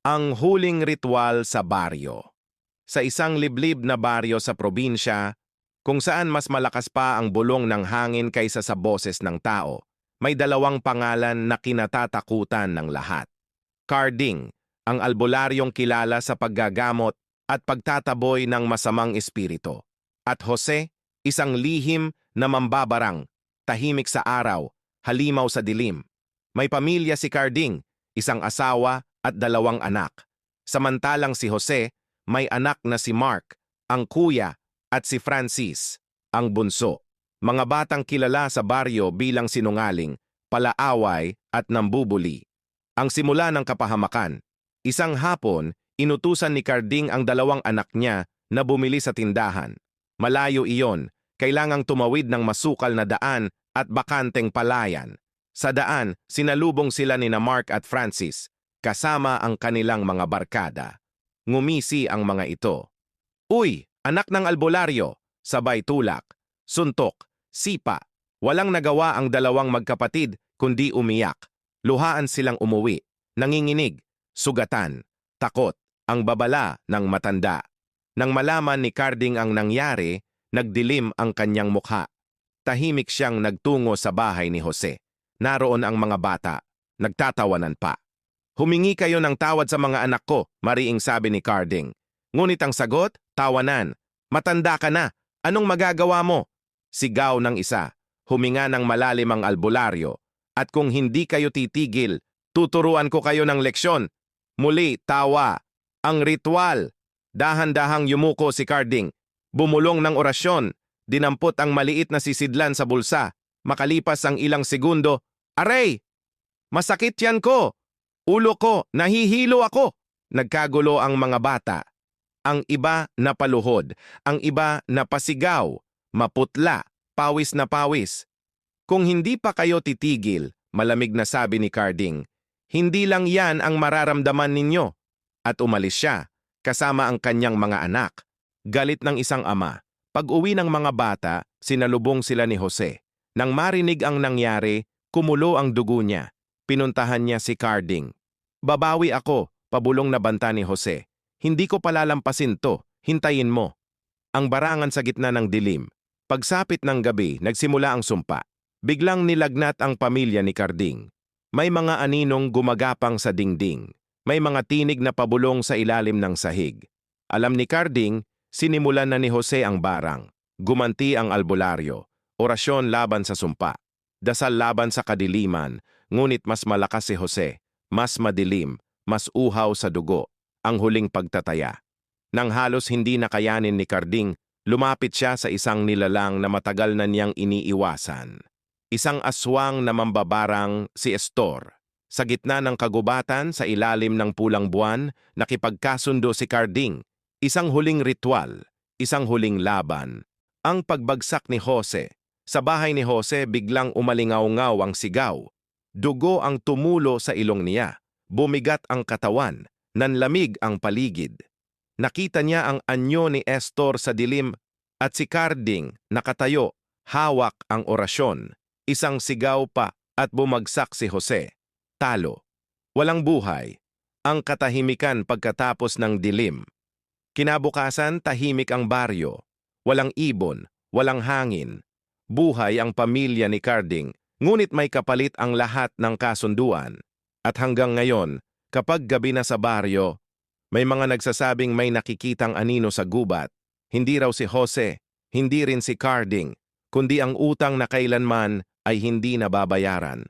Ang huling ritual sa baryo. Sa isang liblib na baryo sa probinsya, kung saan mas malakas pa ang bulong ng hangin kaysa sa boses ng tao, may dalawang pangalan na kinatatakutan ng lahat. Carding, ang albularyong kilala sa paggagamot at pagtataboy ng masamang espiritu. At Jose, isang lihim na mambabarang, tahimik sa araw, halimaw sa dilim. May pamilya si Carding, isang asawa at dalawang anak. Samantalang si Jose, may anak na si Mark, ang kuya, at si Francis, ang bunso. Mga batang kilala sa baryo bilang sinungaling, palaaway at nambubuli. Ang simula ng kapahamakan. Isang hapon, inutusan ni Carding ang dalawang anak niya na bumili sa tindahan. Malayo iyon, kailangang tumawid ng masukal na daan at bakanteng palayan. Sa daan, sinalubong sila ni Mark at Francis, kasama ang kanilang mga barkada. Ngumisi ang mga ito. "Uy, anak ng albularyo!" Sabay tulak, suntok, sipa. Walang nagawa ang dalawang magkapatid kundi umiyak. Luhaan silang umuwi, nanginginig, sugatan, takot, ang babala ng matanda. Nang malaman ni Carding ang nangyari, nagdilim ang kanyang mukha. Tahimik siyang nagtungo sa bahay ni Jose. Naroon ang mga bata, nagtatawanan pa. "Humingi kayo ng tawad sa mga anak ko," mariing sabi ni Carding. Ngunit ang sagot, tawanan. "Matanda ka na, anong magagawa mo?" Sigaw ng isa, huminga ng malalim ang albularyo. "At kung hindi kayo titigil, tuturuan ko kayo ng leksyon." Muli, tawa. Ang ritual. Dahan-dahang yumuko si Carding. Bumulong ng orasyon. Dinampot ang maliit na sisidlan sa bulsa. Makalipas ang ilang segundo, "Aray! Masakit yan ko! Ulo ko! Nahihilo ako!" Nagkagulo ang mga bata. Ang iba napaluhod, ang iba napasigaw, maputla, pawis na pawis. "Kung hindi pa kayo titigil," malamig na sabi ni Carding, "hindi lang yan ang mararamdaman ninyo." At umalis siya, kasama ang kanyang mga anak. Galit ng isang ama. Pag-uwi ng mga bata, sinalubong sila ni Jose. Nang marinig ang nangyari, kumulo ang dugo niya. Pinuntahan niya si Carding. "Babawi ako," pabulong na banta ni Jose. "Hindi ko palalampasin to, hintayin mo." Ang barangan sa gitna ng dilim. Pagsapit ng gabi, nagsimula ang sumpa. Biglang nilagnat ang pamilya ni Carding. May mga aninong gumagapang sa dingding. May mga tinig na pabulong sa ilalim ng sahig. Alam ni Carding, sinimulan na ni Jose ang barang. Gumanti ang albularyo. Orasyon laban sa sumpa. Dasal laban sa kadiliman, ngunit mas malakas si Jose. Mas madilim, mas uhaw sa dugo. Ang huling pagtataya. Nang halos hindi nakayanin ni Carding, lumapit siya sa isang nilalang na matagal na niyang iniiwasan. Isang aswang na mambabarang si Estor. Sa gitna ng kagubatan, sa ilalim ng pulang buwan, nakipagkasundo si Carding. Isang huling ritual, isang huling laban. Ang pagbagsak ni Jose. Sa bahay ni Jose, biglang umalingaw-ngaw ang sigaw. Dugo ang tumulo sa ilong niya. Bumigat ang katawan. Nanlamig ang paligid. Nakita niya ang anyo ni Estor sa dilim at si Carding nakatayo, hawak ang orasyon. Isang sigaw pa at bumagsak si Jose. Talo. Walang buhay. Ang katahimikan pagkatapos ng dilim. Kinabukasan, tahimik ang baryo. Walang ibon, walang hangin. Buhay ang pamilya ni Carding, ngunit may kapalit ang lahat ng kasunduan. At hanggang ngayon, kapag gabi na sa baryo, may mga nagsasabing may nakikitang anino sa gubat. Hindi raw si Jose, hindi rin si Carding, kundi ang utang na kailanman ay hindi nababayaran.